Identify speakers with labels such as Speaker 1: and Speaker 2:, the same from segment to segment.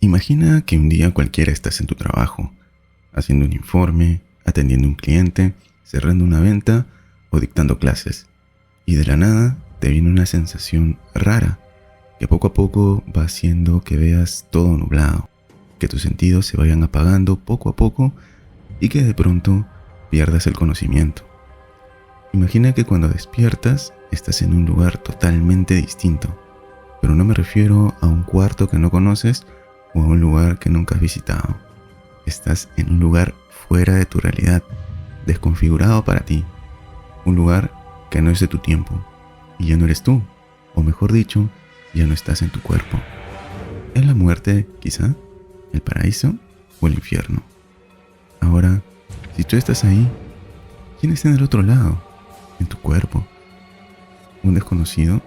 Speaker 1: Imagina que un día cualquiera estás en tu trabajo, haciendo un informe, atendiendo a un cliente, cerrando una venta o dictando clases. Y de la nada te viene una sensación rara que poco a poco va haciendo que veas todo nublado, que tus sentidos se vayan apagando poco a poco y que de pronto pierdas el conocimiento. Imagina que cuando despiertas estás en un lugar totalmente distinto, pero no me refiero a un cuarto que no conoces o a un lugar que nunca has visitado. Estás en un lugar fuera de tu realidad, desconfigurado para ti, un lugar que no es de tu tiempo y ya no eres tú, o mejor dicho, ya no estás en tu cuerpo. ¿Es la muerte, quizá? ¿El paraíso o el infierno? Ahora, si tú estás ahí, ¿quién está en el otro lado? ¿En tu cuerpo? ¿Un desconocido?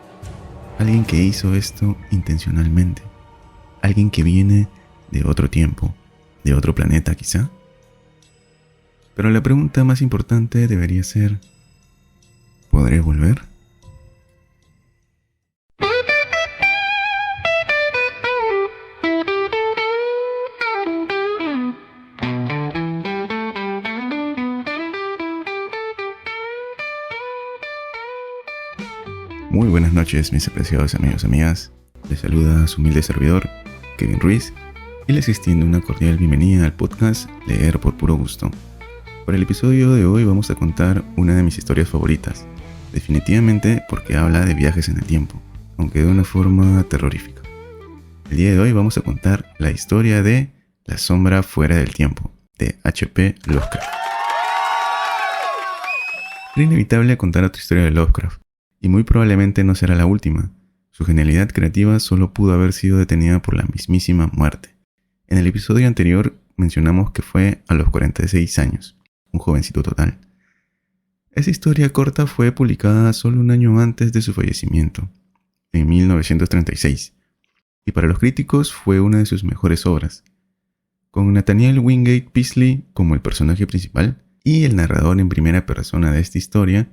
Speaker 1: ¿Alguien que hizo esto intencionalmente? ¿Alguien que viene de otro tiempo, de otro planeta quizá? Pero la pregunta más importante debería ser, ¿podré volver? Muy buenas noches, mis apreciados amigos y amigas. Les saluda su humilde servidor, Kevin Ruiz, y les extiendo una cordial bienvenida al podcast Leer por Puro Gusto. Para el episodio de hoy vamos a contar una de mis historias favoritas, definitivamente porque habla de viajes en el tiempo, aunque de una forma terrorífica. El día de hoy vamos a contar la historia de La sombra fuera del tiempo, de H.P. Lovecraft. Era inevitable contar otra historia de Lovecraft, y muy probablemente no será la última. Su genialidad creativa solo pudo haber sido detenida por la mismísima muerte. En el episodio anterior mencionamos que fue a los 46 años, un jovencito total. Esa historia corta fue publicada solo un año antes de su fallecimiento, en 1936, y para los críticos fue una de sus mejores obras. Con Nathaniel Wingate Peaslee como el personaje principal y el narrador en primera persona de esta historia,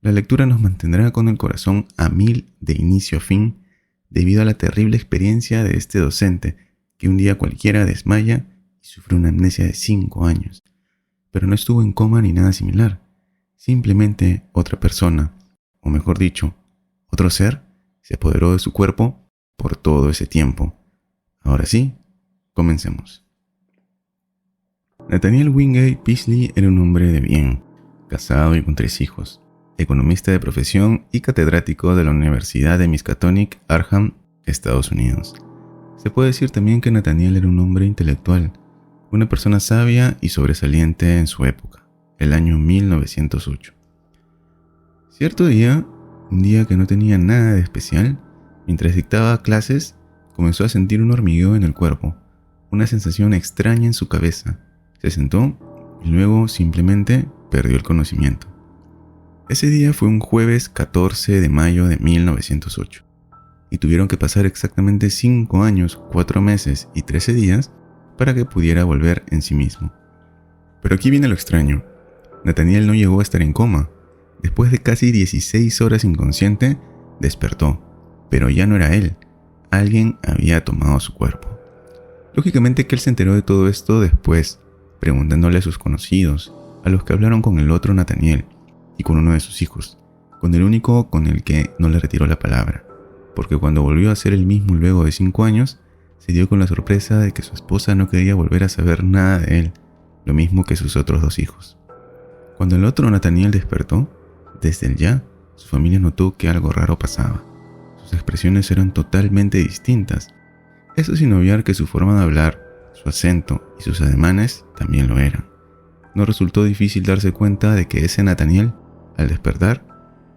Speaker 1: la lectura nos mantendrá con el corazón a mil de inicio a fin debido a la terrible experiencia de este docente que un día cualquiera desmaya y sufre una amnesia de 5 años. Pero no estuvo en coma ni nada similar. Simplemente otra persona, o mejor dicho, otro ser, se apoderó de su cuerpo por todo ese tiempo. Ahora sí, comencemos. Nathaniel Wingate Peaslee era un hombre de bien, casado y con 3 hijos. Economista de profesión y catedrático de la Universidad de Miskatonic, Arkham, Estados Unidos. Se puede decir también que Nathaniel era un hombre intelectual, una persona sabia y sobresaliente en su época, el año 1908. Cierto día, un día que no tenía nada de especial, mientras dictaba clases, comenzó a sentir un hormigueo en el cuerpo, una sensación extraña en su cabeza. Se sentó y luego simplemente perdió el conocimiento. Ese día fue un jueves 14 de mayo de 1908, y tuvieron que pasar exactamente 5 años, 4 meses y 13 días para que pudiera volver en sí mismo. Pero aquí viene lo extraño. Nathaniel no llegó a estar en coma. Después de casi 16 horas inconsciente, despertó, pero ya no era él. Alguien había tomado su cuerpo. Lógicamente que él se enteró de todo esto después, preguntándole a sus conocidos, a los que hablaron con el otro Nathaniel, y con uno de sus hijos, con el único con el que no le retiró la palabra, porque cuando volvió a ser el mismo luego de 5 años, se dio con la sorpresa de que su esposa no quería volver a saber nada de él, lo mismo que sus otros 2 hijos. Cuando el otro Nathaniel despertó, desde el ya, su familia notó que algo raro pasaba. Sus expresiones eran totalmente distintas, eso sin obviar que su forma de hablar, su acento y sus ademanes también lo eran. No resultó difícil darse cuenta de que ese Nathaniel, al despertar,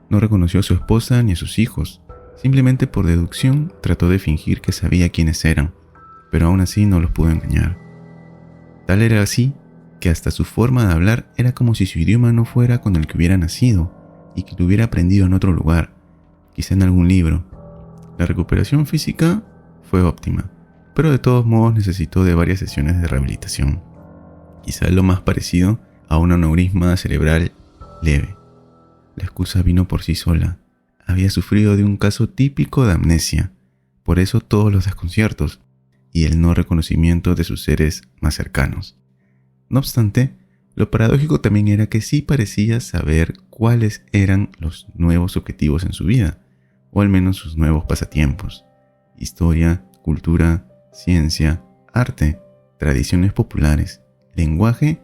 Speaker 1: no reconoció a su esposa ni a sus hijos. Simplemente por deducción trató de fingir que sabía quiénes eran, pero aún así no los pudo engañar. Tal era así que hasta su forma de hablar era como si su idioma no fuera con el que hubiera nacido y que lo hubiera aprendido en otro lugar, quizá en algún libro. La recuperación física fue óptima, pero de todos modos necesitó de varias sesiones de rehabilitación. Quizá lo más parecido a un aneurisma cerebral leve. La excusa vino por sí sola. Había sufrido de un caso típico de amnesia. Por eso todos los desconciertos. y el no reconocimiento de sus seres más cercanos. No obstante, lo paradójico también era que sí parecía saber cuáles eran los nuevos objetivos en su vida, o al menos sus nuevos pasatiempos: historia, cultura, ciencia, arte, tradiciones populares, lenguaje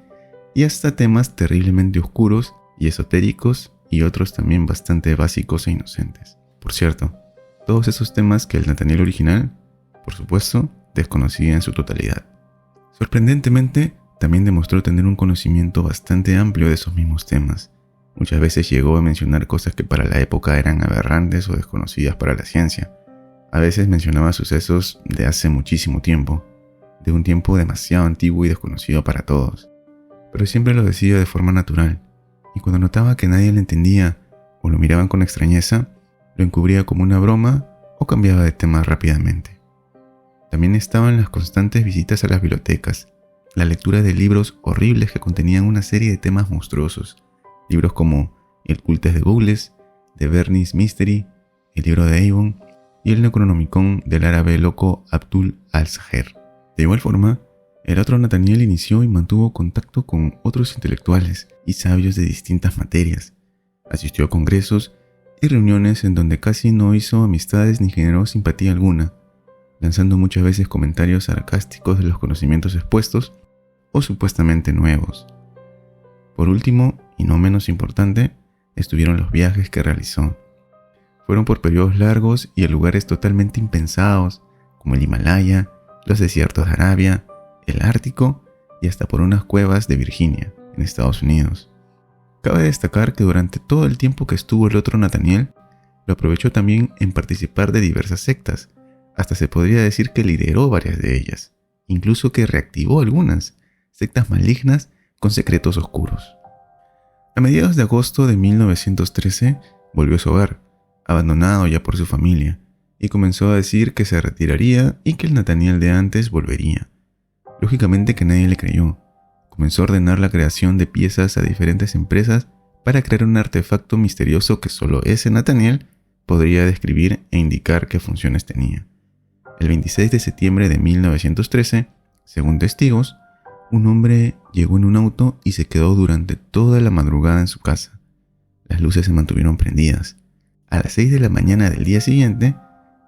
Speaker 1: y hasta temas terriblemente oscuros y esotéricos, y otros también bastante básicos e inocentes. Por cierto, todos esos temas que el Nathaniel original, por supuesto, desconocía en su totalidad. Sorprendentemente, también demostró tener un conocimiento bastante amplio de esos mismos temas. Muchas veces llegó a mencionar cosas que para la época eran aberrantes o desconocidas para la ciencia. A veces mencionaba sucesos de hace muchísimo tiempo, de un tiempo demasiado antiguo y desconocido para todos. Pero siempre lo decía de forma natural, y cuando notaba que nadie le entendía o lo miraban con extrañeza, lo encubría como una broma o cambiaba de tema rápidamente. También estaban las constantes visitas a las bibliotecas, la lectura de libros horribles que contenían una serie de temas monstruosos, libros como El culto de Googles, de Bernice Mystery, el libro de Avon y el Necronomicon del árabe loco Abdul al-Sahir. De igual forma, el otro Nathaniel inició y mantuvo contacto con otros intelectuales y sabios de distintas materias. Asistió a congresos y reuniones en donde casi no hizo amistades ni generó simpatía alguna, lanzando muchas veces comentarios sarcásticos de los conocimientos expuestos o supuestamente nuevos. Por último, y no menos importante, estuvieron los viajes que realizó. Fueron por periodos largos y a lugares totalmente impensados, como el Himalaya, los desiertos de Arabia, el Ártico y hasta por unas cuevas de Virginia, en Estados Unidos. Cabe destacar que durante todo el tiempo que estuvo el otro Nathaniel, lo aprovechó también en participar de diversas sectas. Hasta se podría decir que lideró varias de ellas, incluso que reactivó algunas, sectas malignas con secretos oscuros. A mediados de agosto de 1913 volvió a su hogar, abandonado ya por su familia, y comenzó a decir que se retiraría y que el Nathaniel de antes volvería. Lógicamente que nadie le creyó. Comenzó a ordenar la creación de piezas a diferentes empresas para crear un artefacto misterioso que solo ese Nathaniel podría describir e indicar qué funciones tenía. El 26 de septiembre de 1913, según testigos, un hombre llegó en un auto y se quedó durante toda la madrugada en su casa. Las luces se mantuvieron prendidas. A las 6 de la mañana del día siguiente,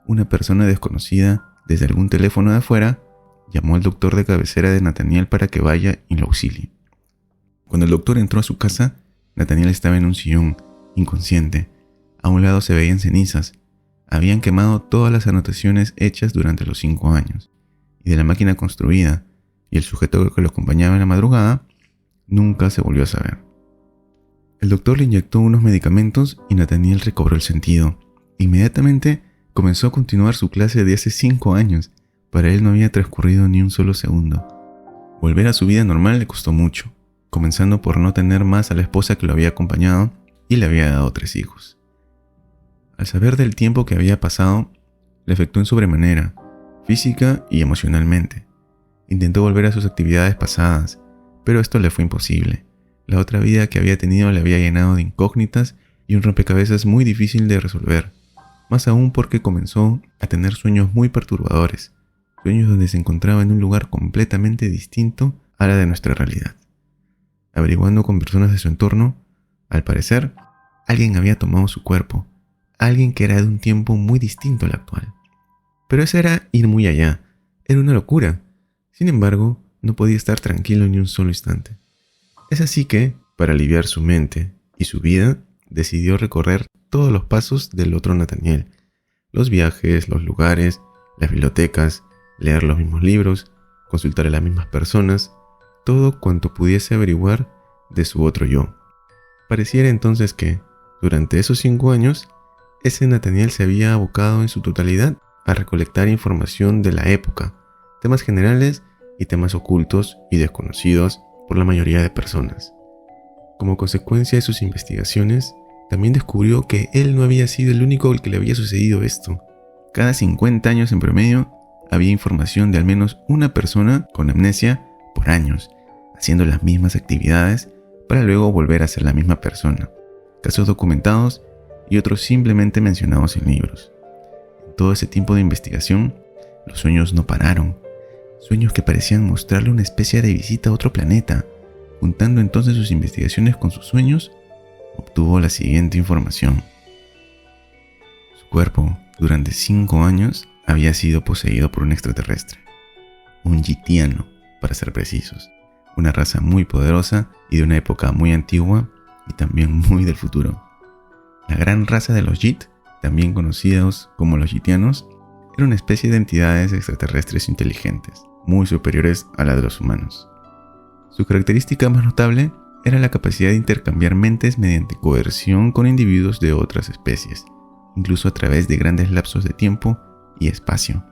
Speaker 1: una persona desconocida desde algún teléfono de afuera llamó al doctor de cabecera de Nathaniel para que vaya y lo auxilie. Cuando el doctor entró a su casa, Nathaniel estaba en un sillón, inconsciente. A un lado se veían cenizas. Habían quemado todas las anotaciones hechas durante los 5 años, y de la máquina construida y el sujeto que lo acompañaba en la madrugada, nunca se volvió a saber. El doctor le inyectó unos medicamentos y Nathaniel recobró el sentido. Inmediatamente comenzó a continuar su clase de hace 5 años. Para él no había transcurrido ni un solo segundo. Volver a su vida normal le costó mucho, comenzando por no tener más a la esposa que lo había acompañado y le había dado 3 hijos. Al saber del tiempo que había pasado, le afectó en sobremanera, física y emocionalmente. Intentó volver a sus actividades pasadas, pero esto le fue imposible. La otra vida que había tenido le había llenado de incógnitas y un rompecabezas muy difícil de resolver, más aún porque comenzó a tener sueños muy perturbadores, sueños donde se encontraba en un lugar completamente distinto a la de nuestra realidad. Averiguando con personas de su entorno, al parecer, alguien había tomado su cuerpo, alguien que era de un tiempo muy distinto al actual. Pero eso era ir muy allá, era una locura. Sin embargo, no podía estar tranquilo ni un solo instante. Es así que, para aliviar su mente y su vida, decidió recorrer todos los pasos del otro Nathaniel: los viajes, los lugares, las bibliotecas, leer los mismos libros, consultar a las mismas personas, todo cuanto pudiese averiguar de su otro yo. Pareciera entonces que, durante esos 5 años, ese Nathaniel se había abocado en su totalidad a recolectar información de la época, temas generales y temas ocultos y desconocidos por la mayoría de personas. Como consecuencia de sus investigaciones, también descubrió que él no había sido el único al que le había sucedido esto. Cada 50 años en promedio, había información de al menos una persona con amnesia por años, haciendo las mismas actividades para luego volver a ser la misma persona. Casos documentados y otros simplemente mencionados en libros. En todo ese tiempo de investigación, los sueños no pararon. sueños que parecían mostrarle una especie de visita a otro planeta. Juntando entonces sus investigaciones con sus sueños, obtuvo la siguiente información. Su cuerpo, durante 5 años, había sido poseído por un extraterrestre, un Yitiano, para ser precisos, una raza muy poderosa y de una época muy antigua y también muy del futuro. La gran raza de los Yit, también conocidos como los Yitianos, era una especie de entidades extraterrestres inteligentes, muy superiores a la de los humanos. Su característica más notable era la capacidad de intercambiar mentes mediante coerción con individuos de otras especies, incluso a través de grandes lapsos de tiempo y espacio.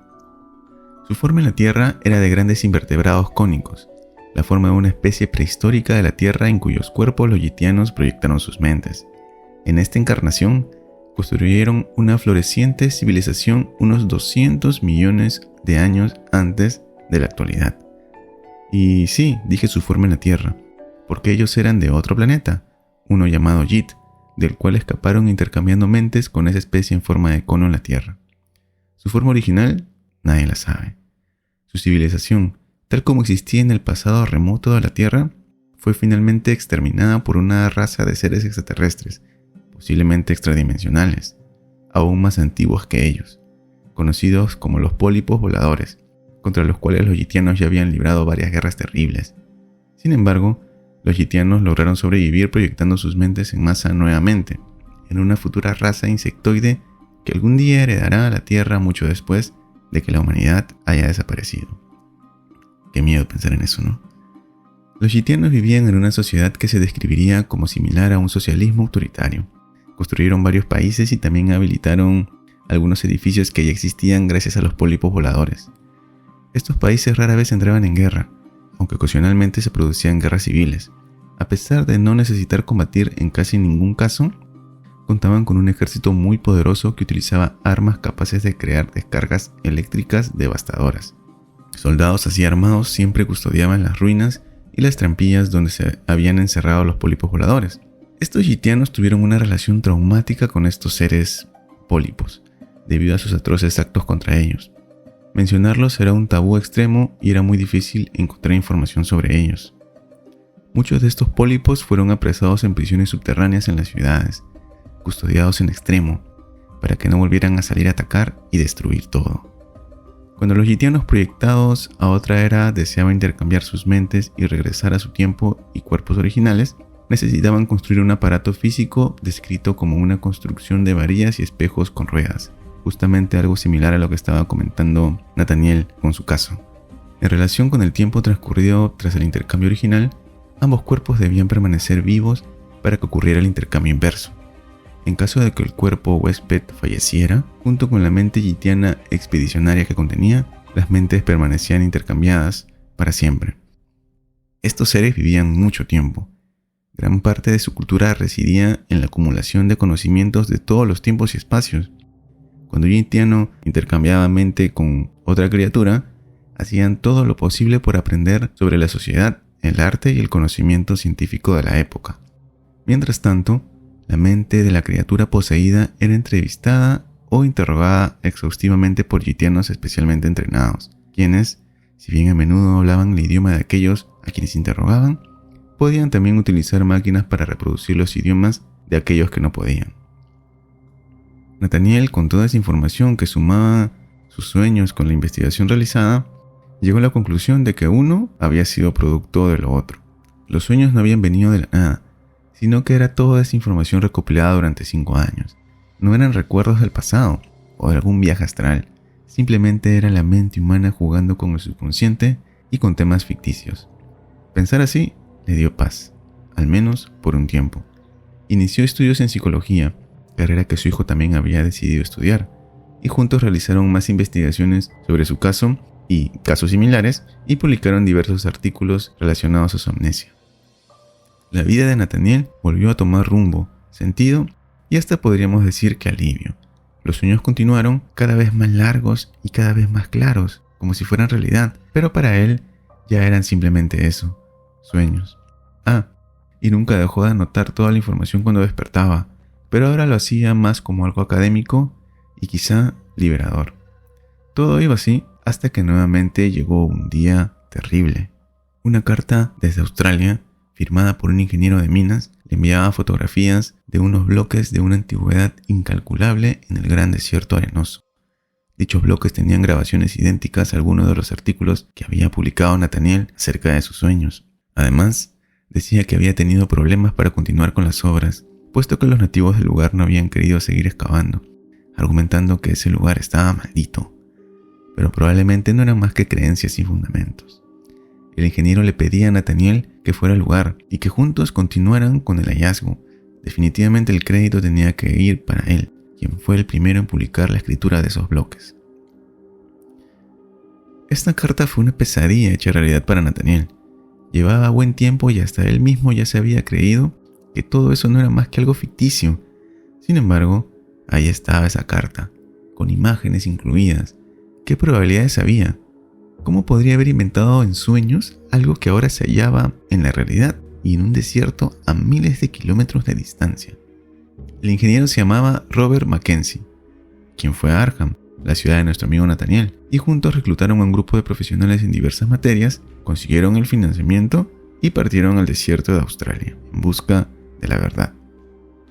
Speaker 1: Su forma en la Tierra era de grandes invertebrados cónicos, la forma de una especie prehistórica de la Tierra en cuyos cuerpos los Yitianos proyectaron sus mentes. En esta encarnación, construyeron una floreciente civilización unos 200 millones de años antes de la actualidad. Y sí, dije su forma en la Tierra, porque ellos eran de otro planeta, uno llamado Yit, del cual escaparon intercambiando mentes con esa especie en forma de cono en la Tierra. Su forma original, nadie la sabe. Su civilización, tal como existía en el pasado remoto de la Tierra, fue finalmente exterminada por una raza de seres extraterrestres, posiblemente extradimensionales, aún más antiguos que ellos, conocidos como los pólipos voladores, contra los cuales los Yitianos ya habían librado varias guerras terribles. Sin embargo, los Yitianos lograron sobrevivir proyectando sus mentes en masa nuevamente, en una futura raza insectoide que algún día heredará a la Tierra mucho después de que la humanidad haya desaparecido. Qué miedo pensar en eso, ¿no? Los Yitianos vivían en una sociedad que se describiría como similar a un socialismo autoritario. Construyeron varios países y también habilitaron algunos edificios que ya existían gracias a los pólipos voladores. Estos países rara vez entraban en guerra, aunque ocasionalmente se producían guerras civiles. A pesar de no necesitar combatir en casi ningún caso, contaban con un ejército muy poderoso que utilizaba armas capaces de crear descargas eléctricas devastadoras. Soldados así armados siempre custodiaban las ruinas y las trampillas donde se habían encerrado los pólipos voladores. Estos Yitianos tuvieron una relación traumática con estos seres pólipos, debido a sus atroces actos contra ellos. Mencionarlos era un tabú extremo y era muy difícil encontrar información sobre ellos. Muchos de estos pólipos fueron apresados en prisiones subterráneas en las ciudades, custodiados en extremo, para que no volvieran a salir a atacar y destruir todo. Cuando los Yitianos proyectados a otra era deseaban intercambiar sus mentes y regresar a su tiempo y cuerpos originales, necesitaban construir un aparato físico descrito como una construcción de varillas y espejos con ruedas, justamente algo similar a lo que estaba comentando Nathaniel con su caso. En relación con el tiempo transcurrido tras el intercambio original, ambos cuerpos debían permanecer vivos para que ocurriera el intercambio inverso. En caso de que el cuerpo huésped falleciera, junto con la mente yitiana expedicionaria que contenía, las mentes permanecían intercambiadas para siempre. Estos seres vivían mucho tiempo. Gran parte de su cultura residía en la acumulación de conocimientos de todos los tiempos y espacios. Cuando un yitiano intercambiaba mente con otra criatura, hacían todo lo posible por aprender sobre la sociedad, el arte y el conocimiento científico de la época. Mientras tanto, la mente de la criatura poseída era entrevistada o interrogada exhaustivamente por yitianos especialmente entrenados, quienes, si bien a menudo hablaban el idioma de aquellos a quienes interrogaban, podían también utilizar máquinas para reproducir los idiomas de aquellos que no podían. Nathaniel, con toda esa información que sumaba sus sueños con la investigación realizada, llegó a la conclusión de que uno había sido producto de lo otro. Los sueños no habían venido de la nada, sino que era toda esa información recopilada durante 5 años. No eran recuerdos del pasado o de algún viaje astral, simplemente era la mente humana jugando con el subconsciente y con temas ficticios. Pensar así le dio paz, al menos por un tiempo. Inició estudios en psicología, carrera que su hijo también había decidido estudiar, y juntos realizaron más investigaciones sobre su caso y casos similares y publicaron diversos artículos relacionados a su amnesia. La vida de Nathaniel volvió a tomar rumbo, sentido y hasta podríamos decir que alivio. Los sueños continuaron cada vez más largos y cada vez más claros, como si fueran realidad, pero para él ya eran simplemente eso, sueños. Y nunca dejó de anotar toda la información cuando despertaba, pero ahora lo hacía más como algo académico y quizá liberador. Todo iba así hasta que nuevamente llegó un día terrible. Una carta desde Australia, firmada por un ingeniero de minas, le enviaba fotografías de unos bloques de una antigüedad incalculable en el gran desierto arenoso. Dichos bloques tenían grabaciones idénticas a algunos de los artículos que había publicado Nathaniel acerca de sus sueños. Además, decía que había tenido problemas para continuar con las obras, puesto que los nativos del lugar no habían querido seguir excavando, argumentando que ese lugar estaba maldito. Pero probablemente no eran más que creencias sin fundamentos. El ingeniero le pedía a Nathaniel que fuera al lugar y que juntos continuaran con el hallazgo. Definitivamente el crédito tenía que ir para él, quien fue el primero en publicar la escritura de esos bloques. Esta carta fue una pesadilla hecha realidad para Nathaniel. Llevaba buen tiempo y hasta él mismo ya se había creído que todo eso no era más que algo ficticio. Sin embargo, ahí estaba esa carta, con imágenes incluidas. ¿Qué probabilidades había? ¿Cómo podría haber inventado en sueños algo que ahora se hallaba en la realidad y en un desierto a miles de kilómetros de distancia? El ingeniero se llamaba Robert Mackenzie, quien fue a Arkham, la ciudad de nuestro amigo Nathaniel, y juntos reclutaron a un grupo de profesionales en diversas materias, consiguieron el financiamiento y partieron al desierto de Australia, en busca de la verdad.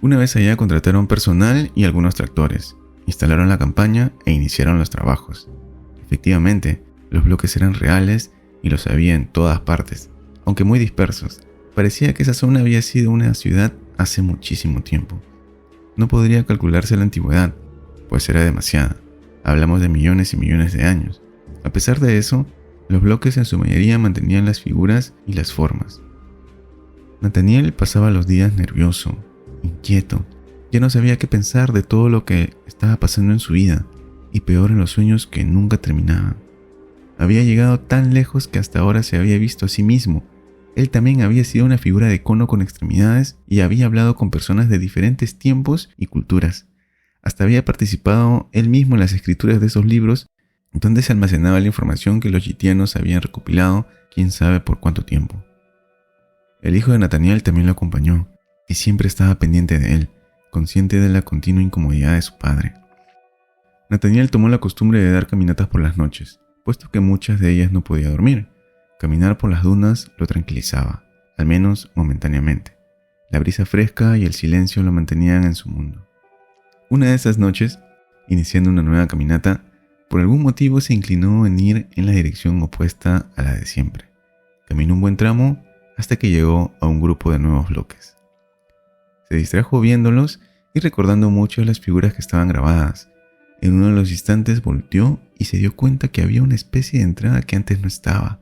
Speaker 1: Una vez allá contrataron personal y algunos tractores, instalaron la campaña e iniciaron los trabajos. Efectivamente, los bloques eran reales y los había en todas partes, aunque muy dispersos. Parecía que esa zona había sido una ciudad hace muchísimo tiempo. No podría calcularse la antigüedad, pues era demasiada. Hablamos de millones y millones de años. A pesar de eso, los bloques en su mayoría mantenían las figuras y las formas. Nathaniel pasaba los días nervioso, inquieto. Ya no sabía qué pensar de todo lo que estaba pasando en su vida, y peor en los sueños que nunca terminaban. Había llegado tan lejos que hasta ahora se había visto a sí mismo. Él también había sido una figura de cono con extremidades y había hablado con personas de diferentes tiempos y culturas. Hasta había participado él mismo en las escrituras de esos libros, donde se almacenaba la información que los gitianos habían recopilado, quién sabe por cuánto tiempo. El hijo de Nathaniel también lo acompañó, y siempre estaba pendiente de él, consciente de la continua incomodidad de su padre. Nathaniel tomó la costumbre de dar caminatas por las noches, puesto que muchas de ellas no podía dormir. Caminar por las dunas lo tranquilizaba, al menos momentáneamente. La brisa fresca y el silencio lo mantenían en su mundo. Una de esas noches, iniciando una nueva caminata, por algún motivo se inclinó en ir en la dirección opuesta a la de siempre. Caminó un buen tramo hasta que llegó a un grupo de nuevos bloques. Se distrajo viéndolos y recordando mucho de las figuras que estaban grabadas. En uno de los instantes volteó y se dio cuenta que había una especie de entrada que antes no estaba.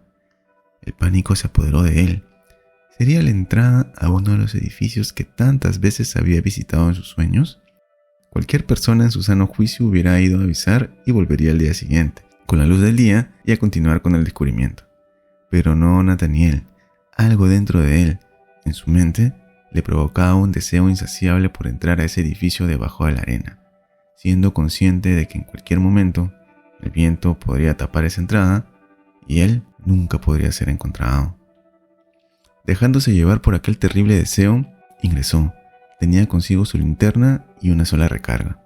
Speaker 1: El pánico se apoderó de él. ¿Sería la entrada a uno de los edificios que tantas veces había visitado en sus sueños? Cualquier persona en su sano juicio hubiera ido a avisar y volvería al día siguiente, con la luz del día, y a continuar con el descubrimiento. Pero no Nathaniel. Algo dentro de él, en su mente, le provocaba un deseo insaciable por entrar a ese edificio debajo de la arena, siendo consciente de que en cualquier momento el viento podría tapar esa entrada y él nunca podría ser encontrado. Dejándose llevar por aquel terrible deseo, ingresó. Tenía consigo su linterna y una sola recarga.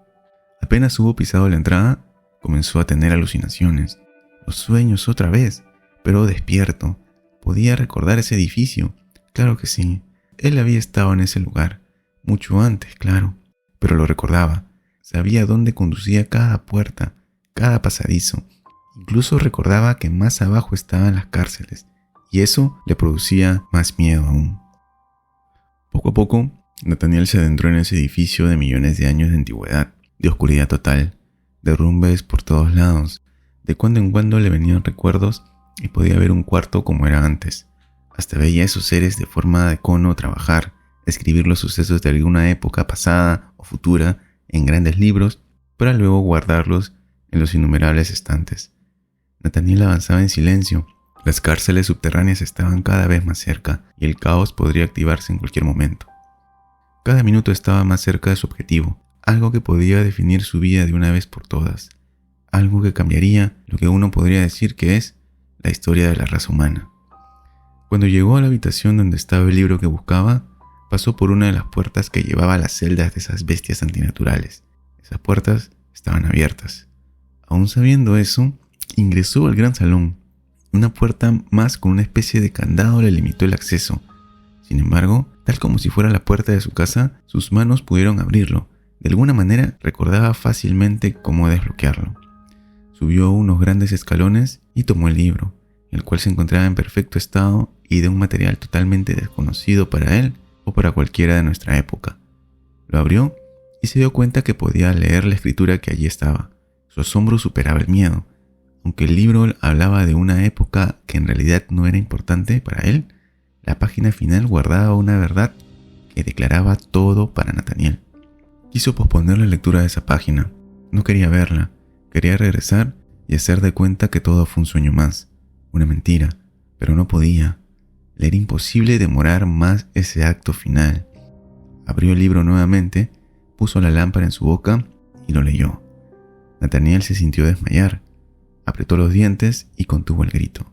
Speaker 1: Apenas hubo pisado la entrada, comenzó a tener alucinaciones. Los sueños otra vez, pero despierto. Podía recordar ese edificio. Claro que sí. Él había estado en ese lugar. Mucho antes, claro. Pero lo recordaba. Sabía dónde conducía cada puerta, cada pasadizo. Incluso recordaba que más abajo estaban las cárceles. Y eso le producía más miedo aún. Poco a poco, Nathaniel se adentró en ese edificio de millones de años de antigüedad, de oscuridad total, derrumbes por todos lados. De cuando en cuando le venían recuerdos y podía ver un cuarto como era antes. Hasta veía a esos seres de forma de cono trabajar, escribir los sucesos de alguna época pasada o futura en grandes libros, para luego guardarlos en los innumerables estantes. Nathaniel avanzaba en silencio. Las cárceles subterráneas estaban cada vez más cerca y el caos podría activarse en cualquier momento. Cada minuto estaba más cerca de su objetivo, algo que podía definir su vida de una vez por todas, algo que cambiaría lo que uno podría decir que es la historia de la raza humana. Cuando llegó a la habitación donde estaba el libro que buscaba, pasó por una de las puertas que llevaba a las celdas de esas bestias antinaturales. Esas puertas estaban abiertas. Aún sabiendo eso, Ingresó al gran salón. Una puerta más con una especie de candado le limitó el acceso. Sin embargo, tal como si fuera la puerta de su casa, sus manos pudieron abrirlo. De alguna manera recordaba fácilmente cómo desbloquearlo. Subió unos grandes escalones y tomó el libro, el cual se encontraba en perfecto estado y de un material totalmente desconocido para él o para cualquiera de nuestra época. Lo abrió y se dio cuenta que podía leer la escritura que allí estaba. Su asombro superaba el miedo. Aunque el libro hablaba de una época que en realidad no era importante para él, la página final guardaba una verdad que declaraba todo para Nathaniel. Quiso posponer la lectura de esa página. No quería verla. Quería regresar y hacer de cuenta que todo fue un sueño más, una mentira, pero no podía. Le era imposible demorar más ese acto final. Abrió el libro nuevamente, puso la lámpara en su boca y lo leyó. Nathaniel se sintió desmayar. Apretó los dientes y contuvo el grito.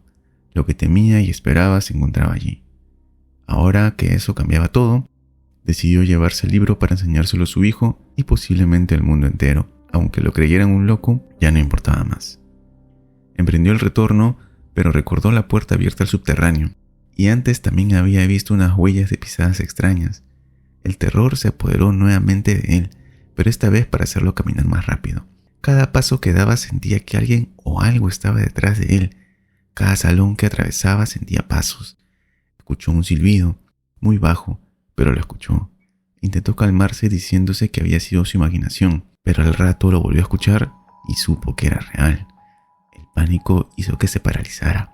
Speaker 1: Lo que temía y esperaba se encontraba allí. Ahora que eso cambiaba todo, decidió llevarse el libro para enseñárselo a su hijo y posiblemente al mundo entero. Aunque lo creyeran un loco, ya no importaba más. Emprendió el retorno, pero recordó la puerta abierta al subterráneo, y antes también había visto unas huellas de pisadas extrañas. El terror se apoderó nuevamente de él, pero esta vez para hacerlo caminar más rápido. Cada paso que daba sentía que alguien o algo estaba detrás de él. Cada salón que atravesaba sentía pasos. Escuchó un silbido, muy bajo, pero lo escuchó. Intentó calmarse diciéndose que había sido su imaginación, pero al rato lo volvió a escuchar y supo que era real. El pánico hizo que se paralizara.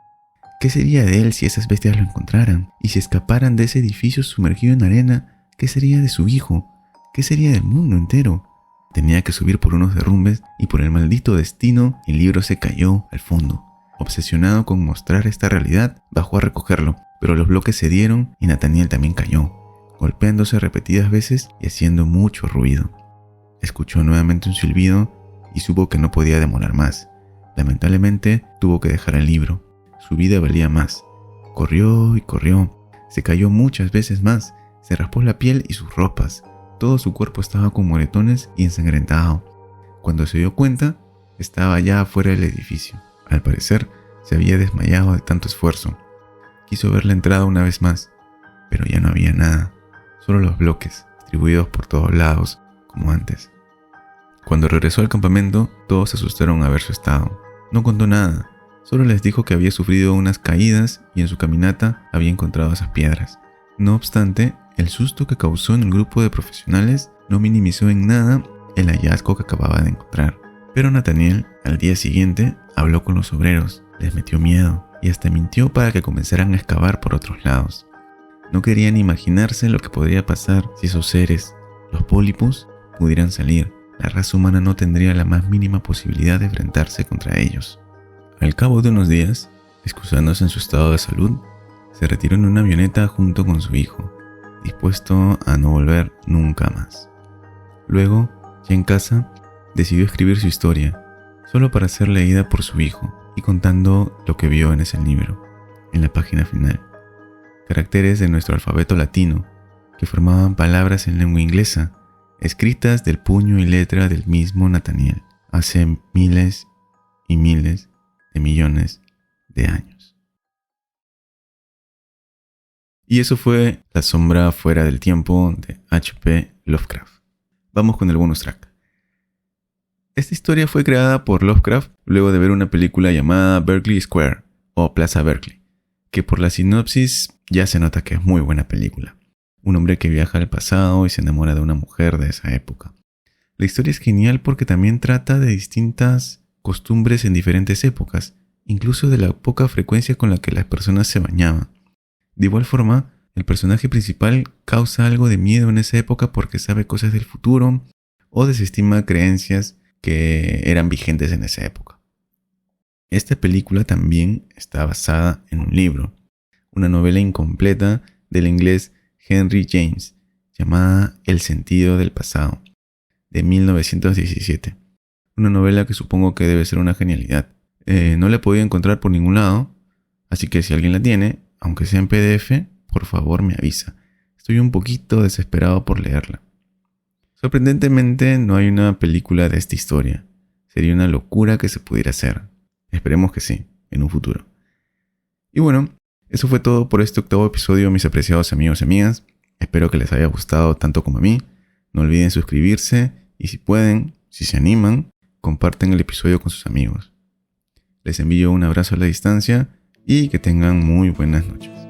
Speaker 1: ¿Qué sería de él si esas bestias lo encontraran? Y si escaparan de ese edificio sumergido en arena, ¿qué sería de su hijo? ¿Qué sería del mundo entero? Tenía que subir por unos derrumbes y por el maldito destino el libro se cayó al fondo. Obsesionado con mostrar esta realidad, bajó a recogerlo, pero los bloques cedieron y Nathaniel también cayó, golpeándose repetidas veces y haciendo mucho ruido. Escuchó nuevamente un silbido y supo que no podía demorar más. Lamentablemente tuvo que dejar el libro. Su vida valía más. Corrió y corrió. Se cayó muchas veces más. Se raspó la piel y sus ropas. Todo su cuerpo estaba con moretones y ensangrentado. Cuando se dio cuenta, estaba ya afuera del edificio. Al parecer, se había desmayado de tanto esfuerzo. Quiso ver la entrada una vez más, pero ya no había nada. Solo los bloques, distribuidos por todos lados, como antes. Cuando regresó al campamento, todos se asustaron a ver su estado. No contó nada, solo les dijo que había sufrido unas caídas y en su caminata había encontrado esas piedras. No obstante, el susto que causó en el grupo de profesionales no minimizó en nada el hallazgo que acababa de encontrar. Pero Nathaniel, al día siguiente, habló con los obreros, les metió miedo y hasta mintió para que comenzaran a excavar por otros lados. No querían imaginarse lo que podría pasar si esos seres, los pólipos, pudieran salir. La raza humana no tendría la más mínima posibilidad de enfrentarse contra ellos. Al cabo de unos días, excusándose en su estado de salud, se retiró en una avioneta junto con su hijo, dispuesto a no volver nunca más. Luego, ya en casa, decidió escribir su historia, solo para ser leída por su hijo y contando lo que vio en ese libro, en la página final. Caracteres de nuestro alfabeto latino, que formaban palabras en lengua inglesa, escritas del puño y letra del mismo Nathaniel, hace miles y miles de millones de años. Y eso fue La sombra fuera del tiempo de H.P. Lovecraft. Vamos con el bonus track. Esta historia fue creada por Lovecraft luego de ver una película llamada Berkeley Square o Plaza Berkeley, que por la sinopsis ya se nota que es muy buena película. Un hombre que viaja al pasado y se enamora de una mujer de esa época. La historia es genial porque también trata de distintas costumbres en diferentes épocas, incluso de la poca frecuencia con la que las personas se bañaban. De igual forma, el personaje principal causa algo de miedo en esa época porque sabe cosas del futuro o desestima creencias que eran vigentes en esa época. Esta película también está basada en un libro, una novela incompleta del inglés Henry James, llamada El sentido del pasado, de 1917. Una novela que supongo que debe ser una genialidad. No la he podido encontrar por ningún lado, así que si alguien la tiene, aunque sea en PDF, por favor me avisa. Estoy un poquito desesperado por leerla. Sorprendentemente no hay una película de esta historia. Sería una locura que se pudiera hacer. Esperemos que sí, en un futuro. Y bueno, eso fue todo por este 8º episodio, mis apreciados amigos y amigas. Espero que les haya gustado tanto como a mí. No olviden suscribirse y si pueden, si se animan, comparten el episodio con sus amigos. Les envío un abrazo a la distancia y que tengan muy buenas noches.